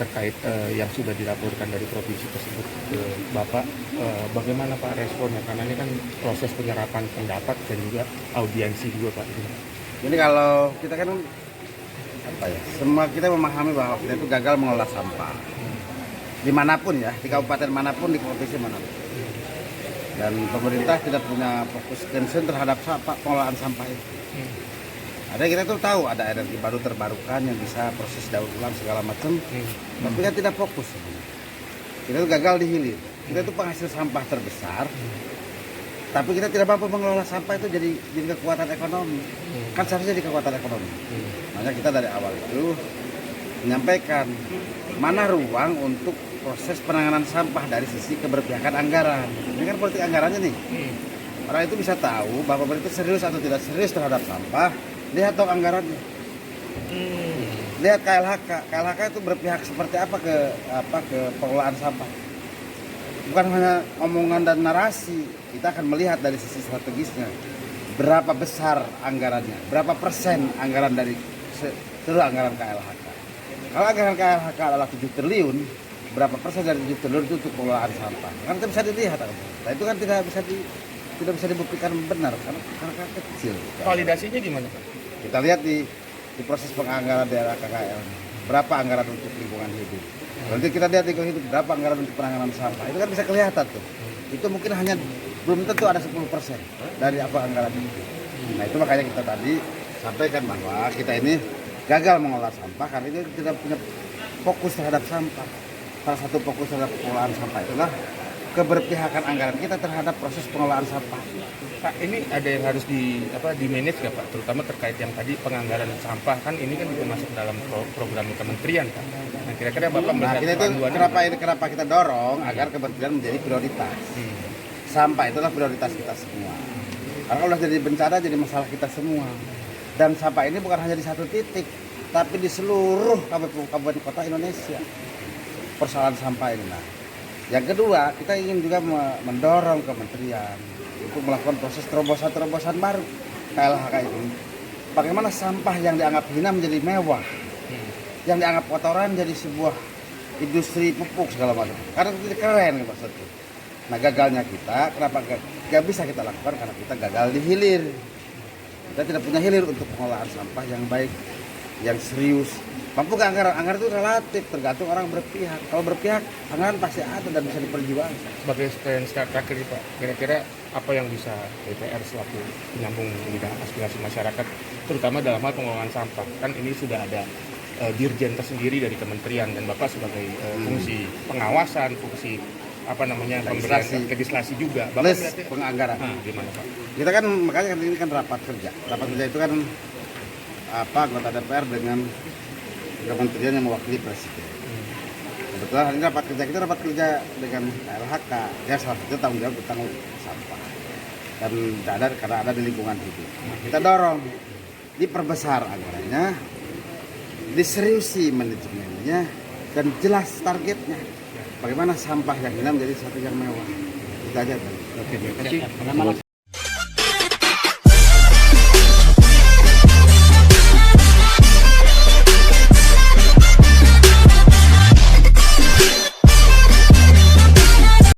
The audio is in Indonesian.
terkait yang sudah dilaporkan dari provinsi tersebut ke Bapak, bagaimana Pak responnya? Karena ini kan proses penyerapan pendapat dan juga audiensi juga Pak. Jadi kalau kita kan semua kita memahami bahwa kita itu gagal mengelola sampah dimanapun ya, di kabupaten manapun, di provinsi manapun. Dan pemerintah tidak punya fokus concern terhadap pengelolaan sampah itu. Ada kita tuh tahu ada energi baru terbarukan yang bisa proses daur ulang segala macam, tapi kita tidak fokus. Kita tuh gagal di hilir. Kita itu penghasil sampah terbesar, tapi kita tidak mampu mengelola sampah itu jadi kekuatan ekonomi. Kan seharusnya jadi kekuatan ekonomi. Makanya kita dari awal itu menyampaikan mana ruang untuk proses penanganan sampah dari sisi keberpihakan anggaran. Ini kan politik anggarannya nih. Orang itu bisa tahu bahwa pemerintah serius atau tidak serius terhadap sampah. Lihat dong anggarannya. Lihat KLHK. KLHK itu berpihak seperti apa ke pengelolaan sampah. Bukan hanya omongan dan narasi. Kita akan melihat dari sisi strategisnya. Berapa besar anggarannya, berapa persen anggaran dari seluruh anggaran KLHK. Kalau anggaran KLHK adalah 7 triliun, berapa persen dari 7 triliun itu untuk pengelolaan sampah? Kan itu bisa dilihat. Nah, itu kan tidak bisa dibuktikan benar karena kecil. Validasinya gimana Pak? Kita lihat di proses penganggaran daerah KKL. Berapa anggaran untuk lingkungan hidup? Nanti kita lihat lingkungan hidup berapa anggaran untuk penanganan sampah. Itu kan bisa kelihatan tuh. Itu mungkin hanya belum tentu ada 10% dari apa anggaran itu. Nah, itu makanya kita tadi sampaikan bahwa kita ini gagal mengolah sampah karena itu tidak punya fokus terhadap sampah. Salah satu fokus terhadap pengelolaan sampah itulah keberpihakan anggaran kita terhadap proses pengelolaan sampah. Pak, ini ada yang harus di manage nggak Pak? Terutama terkait yang tadi penganggaran sampah, kan ini kan juga masuk dalam program kementerian Pak. Nah, kira-kira Bapak melihat kita itu kenapa kita dorong agar kementerian menjadi prioritas. Sampah itulah prioritas kita semua. Karena kalau jadi bencana jadi masalah kita semua. Dan sampah ini bukan hanya di satu titik, tapi di seluruh kabupaten kota Indonesia. Persoalan sampah ini. Nah, yang kedua, kita ingin juga mendorong kementerian untuk melakukan proses terobosan-terobosan baru KLHK ini. Bagaimana sampah yang dianggap hina menjadi mewah, yang dianggap kotoran jadi sebuah industri pupuk segala macam. Karena itu keren maksudnya. Nah, gagalnya kita, kenapa gak bisa kita lakukan? Karena kita gagal di hilir. Kita tidak punya hilir untuk pengelolaan sampah yang baik, yang serius. Mampu ke anggaran itu relatif, tergantung orang berpihak. Kalau berpihak, anggaran pasti ada dan bisa diperjuangkan. Sebagai stand terakhir Pak, kira-kira apa yang bisa DPR selaku penyambung lidah aspirasi masyarakat, terutama dalam hal pengelolaan sampah? Kan ini sudah ada dirjen tersendiri dari kementerian dan Bapak sebagai fungsi pengawasan, fungsi legislasi juga. Bapak penganggaran. Gimana Pak? Kita kan makanya ini kan rapat kerja. Rapat kerja itu kan anggota DPR dengan kementerian yang mewakili presiden. Kebetulan ini rapat kerja dengan KLHK. Ya salah satu tanggung jawab tentang sampah. Dan karena ada di lingkungan hidup. Kita dorong diperbesar anggarannya, diseriusi manajemennya, dan jelas targetnya. Bagaimana sampah yang hina menjadi satu yang mewah. Kita aja. Oke, terima kasih.